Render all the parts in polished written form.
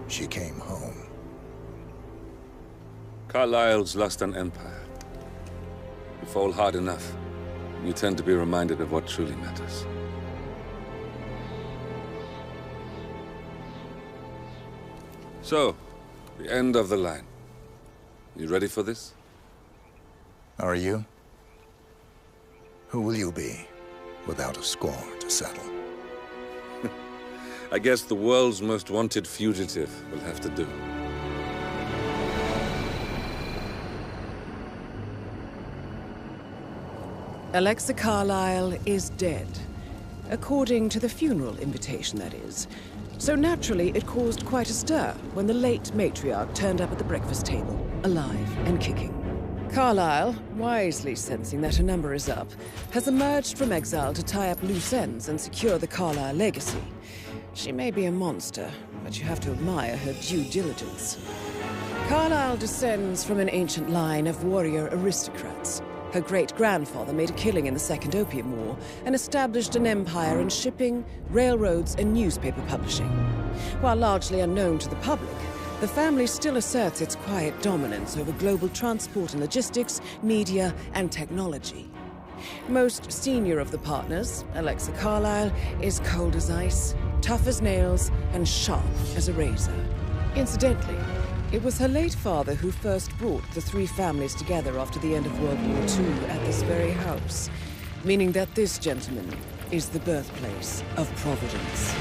she came home. Carlisle's lost an empire. You fall hard enough, you tend to be reminded of what truly matters. So, the end of the line. You ready for this? Are you? Who will you be, without a score to settle? I guess the world's most wanted fugitive will have to do. Alexa Carlisle is dead. According to the funeral invitation, that is. So naturally, it caused quite a stir when the late matriarch turned up at the breakfast table, alive and kicking. Carlisle, wisely sensing that her number is up, has emerged from exile to tie up loose ends and secure the Carlisle legacy. She may be a monster, but you have to admire her due diligence. Carlisle descends from an ancient line of warrior aristocrats. Her great-grandfather made a killing in the Second Opium War and established an empire in shipping, railroads, and newspaper publishing. While largely unknown to the public, the family still asserts its quiet dominance over global transport and logistics, media, and technology. Most senior of the partners, Alexa Carlisle, is cold as ice, tough as nails, and sharp as a razor. Incidentally, it was her late father who first brought the three families together after the end of World War II at this very house, meaning that this gentleman is the birthplace of Providence.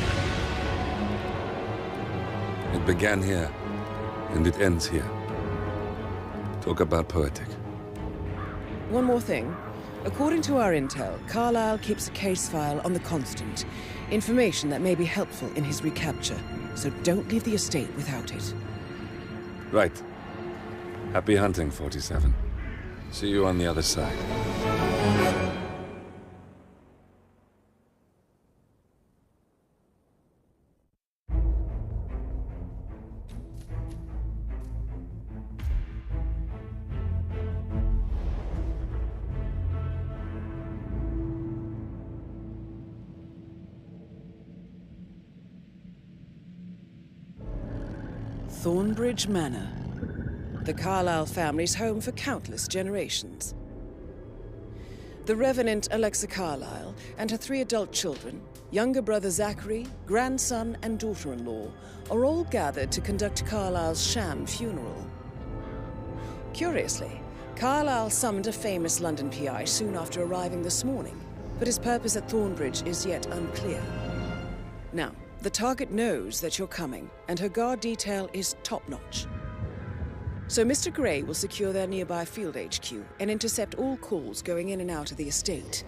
It began here, and it ends here. Talk about poetic. One more thing. According to our intel, Carlisle keeps a case file on the Constant. Information that may be helpful in his recapture, so don't leave the estate without it. Right. Happy hunting, 47. See you on the other side. Thornbridge Manor. The Carlisle family's home for countless generations. The Revenant Alexa Carlisle and her 3 adult children, younger brother Zachary, grandson, and daughter-in-law, are all gathered to conduct Carlisle's sham funeral. Curiously, Carlisle summoned a famous London PI soon after arriving this morning, but his purpose at Thornbridge is yet unclear. Now, the target knows that you're coming, and her guard detail is top-notch. So Mr. Gray will secure their nearby field HQ and intercept all calls going in and out of the estate.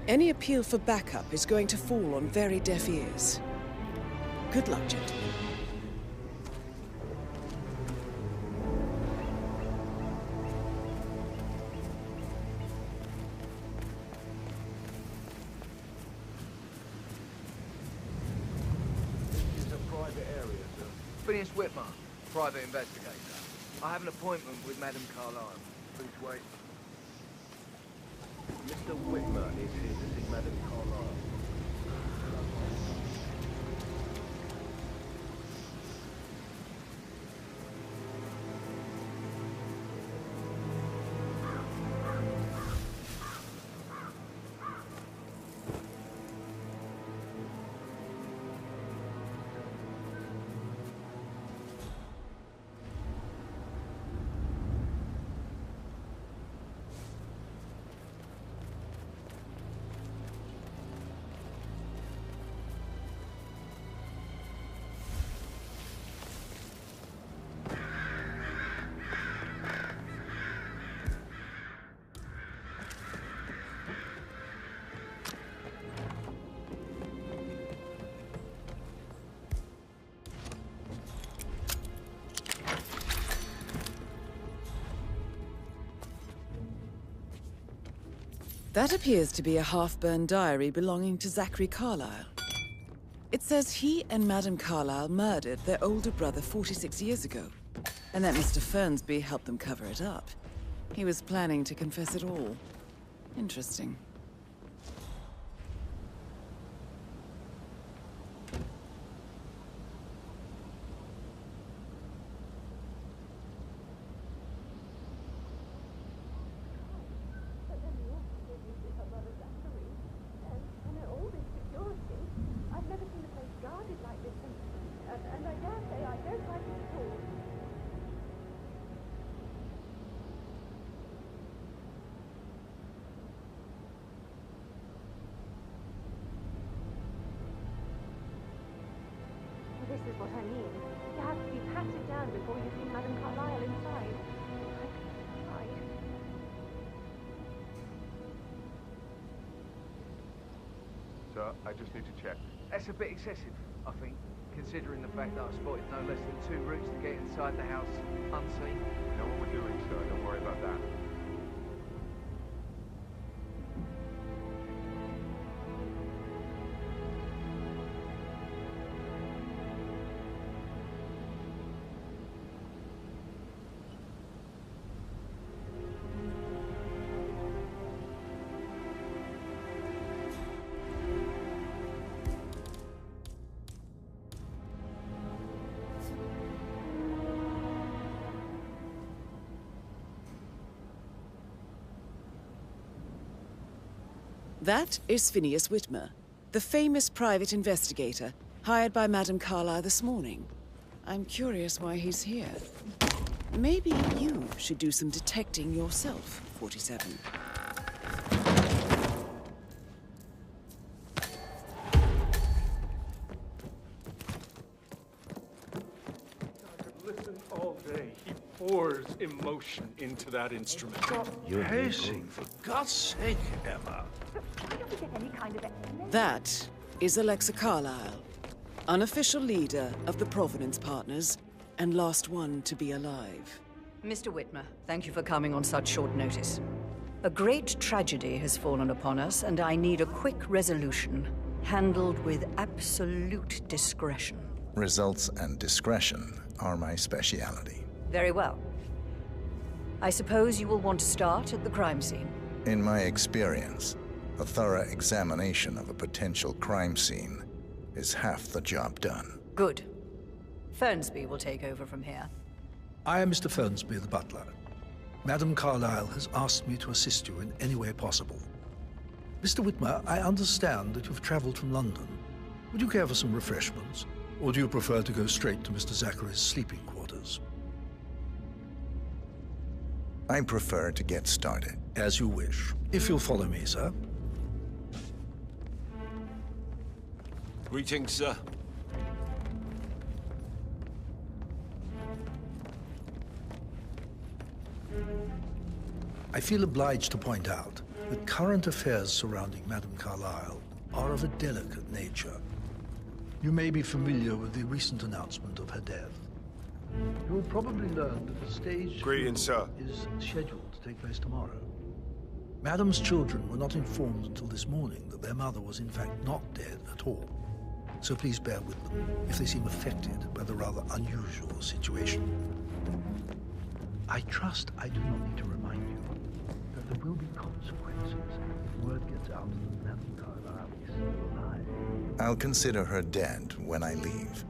Any appeal for backup is going to fall on very deaf ears. Good luck, gentlemen. Phineas Whitman, Private Investigator. I have an appointment with Madame Carlisle. Please wait. Mr. Whitman is here to see Madame Carlisle. That appears to be a half-burned diary belonging to Zachary Carlisle. It says he and Madame Carlisle murdered their older brother 46 years ago, and that Mr. Fernsby helped them cover it up. He was planning to confess it all. Interesting. mean. You have to be patted down before you see Madame Carlisle inside. Right. Sir, I just need to check. That's a bit excessive, I think, considering the fact that I spotted no less than 2 routes to get inside the house unseen. You know what we're doing, sir. Don't worry about that. That is Phineas Whitmer, the famous private investigator hired by Madame Carlisle this morning. I'm curious why he's here. Maybe you should do some detecting yourself, 47. Listen all day. He pours emotion into that instrument. You're pacing, for God's sake, Emma. Why don't we get any kind of explanation? That is Alexa Carlisle, unofficial leader of the Provenance Partners and last one to be alive. Mr. Whitmer, thank you for coming on such short notice. A great tragedy has fallen upon us, and I need a quick resolution, handled with absolute discretion. Results and discretion are my speciality. Very well. I suppose you will want to start at the crime scene. In my experience, a thorough examination of a potential crime scene is half the job done. Good. Fernsby will take over from here. I am Mr. Fernsby, the butler. Madame Carlisle has asked me to assist you in any way possible. Mr. Whitmer, I understand that you've traveled from London. Would you care for some refreshments? Or do you prefer to go straight to Mr. Zachary's sleeping quarters? I prefer to get started. As you wish. If you'll follow me, sir. Greetings, sir. I feel obliged to point out that current affairs surrounding Madame Carlisle are of a delicate nature. You may be familiar with the recent announcement of her death. You will probably learn that the stage Greetings, sir. is scheduled to take place tomorrow. Madame's children were not informed until this morning that their mother was in fact not dead at all. So please bear with them if they seem affected by the rather unusual situation. I trust I do not need to remind you that there will be consequences if word gets out that Madame Carlisle is still alive. I'll consider her dead when I leave.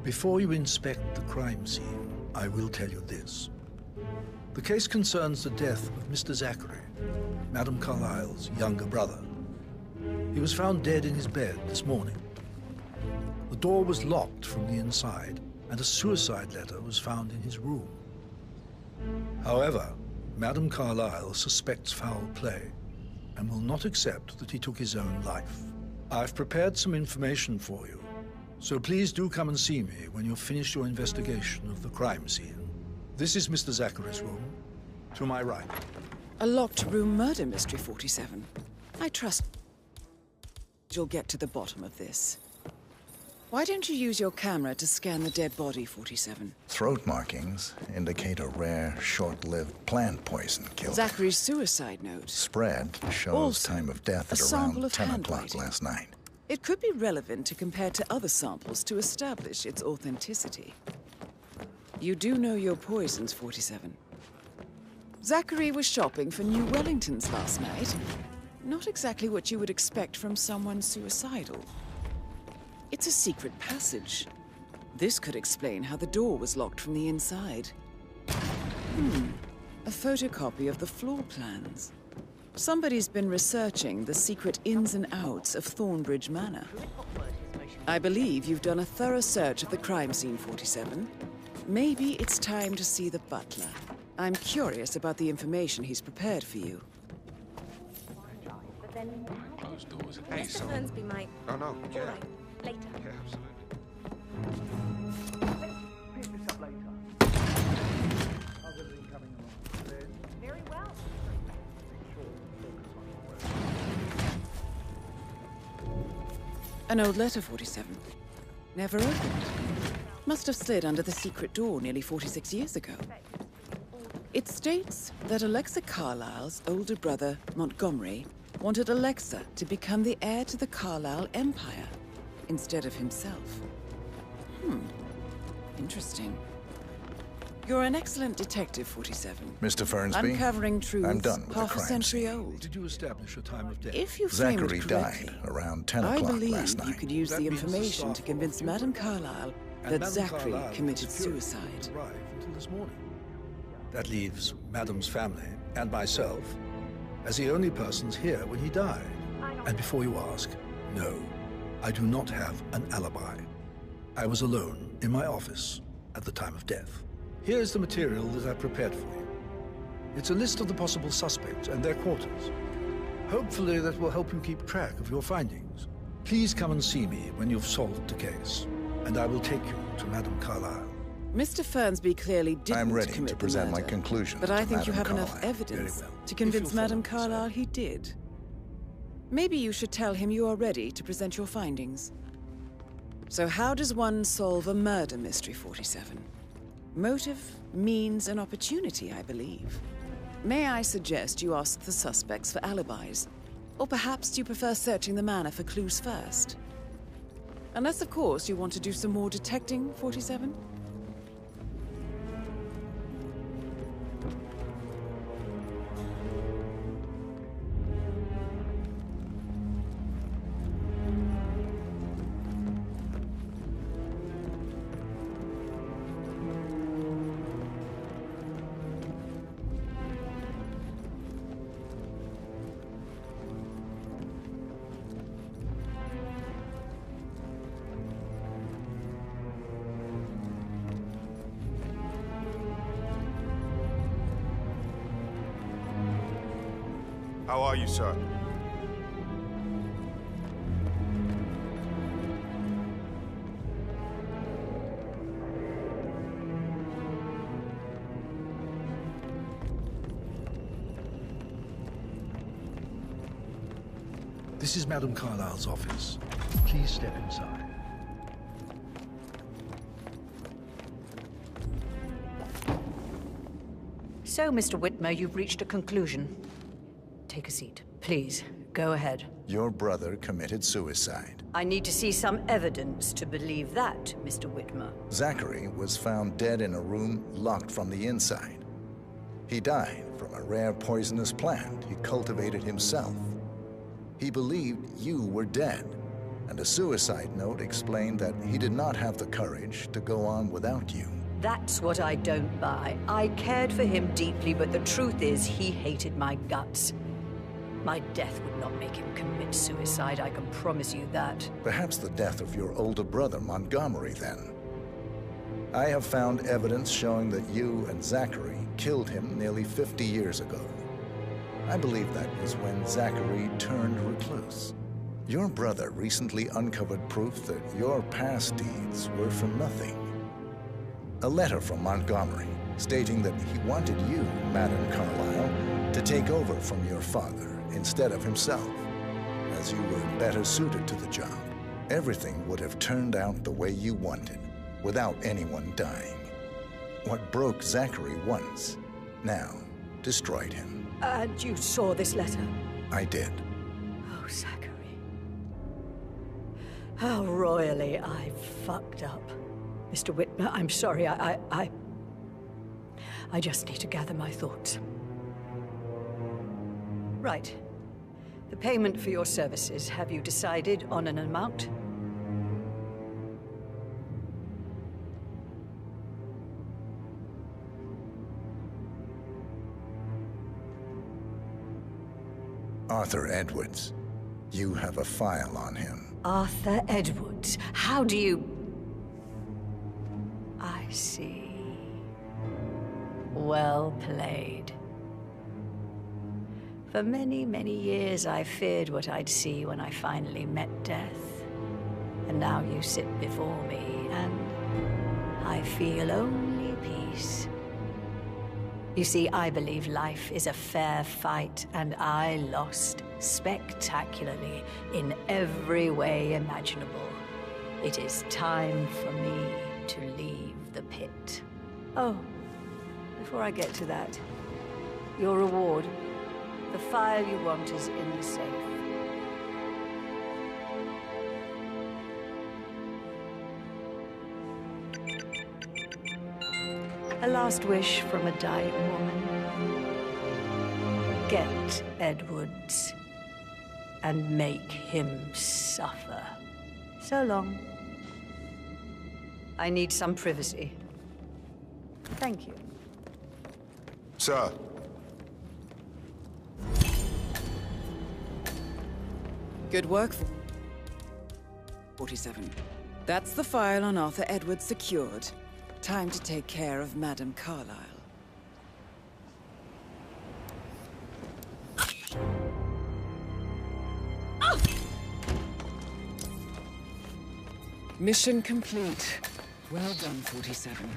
Before you inspect the crime scene, I will tell you this. The case concerns the death of Mr. Zachary, Madame Carlisle's younger brother. He was found dead in his bed this morning. The door was locked from the inside, and a suicide letter was found in his room. However, Madame Carlisle suspects foul play and will not accept that he took his own life. I've prepared some information for you, so please do come and see me when you've finished your investigation of the crime scene. This is Mr. Zachary's room, to my right. A locked room murder mystery, 47. I trust you'll get to the bottom of this. Why don't you use your camera to scan the dead body, 47? Throat markings indicate a rare, short-lived plant poison killed. Zachary's suicide note. Spread shows Also, time of death a at sample around of 10 o'clock handwriting. last night. It could be relevant to compare to other samples to establish its authenticity. You do know your poisons, 47. Zachary was shopping for New Wellingtons last night. Not exactly what you would expect from someone suicidal. It's a secret passage. This could explain how the door was locked from the inside. A photocopy of the floor plans. Somebody's been researching the secret ins and outs of Thornbridge Manor. I believe you've done a thorough search of the crime scene, 47. Maybe it's time to see the butler. I'm curious about the information he's prepared for you. But then, Closed doors. Mr. Fernsby might. Oh, no. All right, later. Yeah, absolutely. An old letter, 47. Never opened. Must have slid under the secret door nearly 46 years ago. It states that Alexa Carlisle's older brother, Montgomery, wanted Alexa to become the heir to the Carlisle Empire instead of himself. Interesting. You're an excellent detective, 47. Mr. Fernsby, Uncovering truths I'm done with the half a crime century scene. old. Did you establish a time of death? If you frame Zachary it correctly, died around 10 I o'clock believe last you night. could use That the means the information staff to convince will Madame fuel Carlisle And that Madame Zachary Carlisle committed security suicide. didn't arrive until this morning. That leaves Madame's family and myself as the only persons here when he died. And before you ask, no, I do not have an alibi. I was alone in my office at the time of death. Here's the material that I prepared for you. It's a list of the possible suspects and their quarters. Hopefully that will help you keep track of your findings. Please come and see me when you've solved the case, and I will take you to Madame Carlisle. Mr. Fernsby clearly didn't I'm ready commit to the present my murder, conclusions but I to think you Madame have enough Carlisle. evidence Very well. to If convince you'll Madame follow me, Carlisle sir. he did. Maybe you should tell him you are ready to present your findings. So how does one solve a murder mystery, 47? Motive, means, and opportunity, I believe. May I suggest you ask the suspects for alibis? Or perhaps you prefer searching the manor for clues first? Unless, of course, you want to do some more detecting, 47? How are you, sir? This is Madame Carlisle's office. Please step inside. So, Mr. Whitmer, you've reached a conclusion. Take a seat. Please, go ahead. Your brother committed suicide. I need to see some evidence to believe that, Mr. Whitmer. Zachary was found dead in a room locked from the inside. He died from a rare poisonous plant he cultivated himself. He believed you were dead, and a suicide note explained that he did not have the courage to go on without you. That's what I don't buy. I cared for him deeply, but the truth is he hated my guts. My death would not make him commit suicide, I can promise you that. Perhaps the death of your older brother, Montgomery, then. I have found evidence showing that you and Zachary killed him nearly 50 years ago. I believe that was when Zachary turned recluse. Your brother recently uncovered proof that your past deeds were for nothing. A letter from Montgomery stating that he wanted you, Madame Carlisle, to take over from your father instead of himself, as you were better suited to the job. Everything would have turned out the way you wanted, without anyone dying. What broke Zachary once, now destroyed him. And you saw this letter? I did. Oh, Zachary. How royally I fucked up. Mr. Whitmer, I'm sorry, I just need to gather my thoughts. Right. The payment for your services, have you decided on an amount? Arthur Edwards. You have a file on him. Arthur Edwards. How do you... I see. Well played. For many, many years I feared what I'd see when I finally met death. And now you sit before me, and I feel only peace. You see, I believe life is a fair fight, and I lost spectacularly, in every way imaginable. It is time for me to leave the pit. Oh, before I get to that, your reward. The file you want is in the safe. A last wish from a dying woman. Get Edwards and make him suffer. So long. I need some privacy. Thank you. Sir. Good work, 47. That's the file on Arthur Edwards secured. Time to take care of Madame Carlisle. Mission complete. Well done, 47.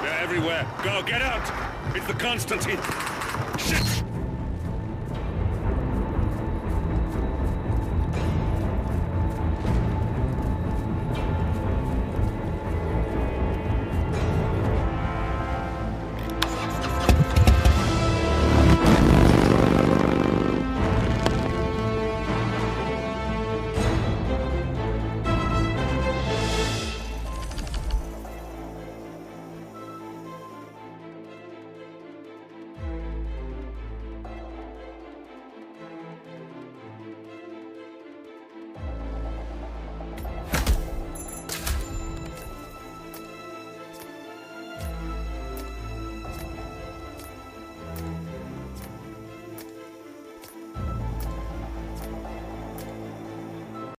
They're everywhere. Go, get out! It's the Constantine!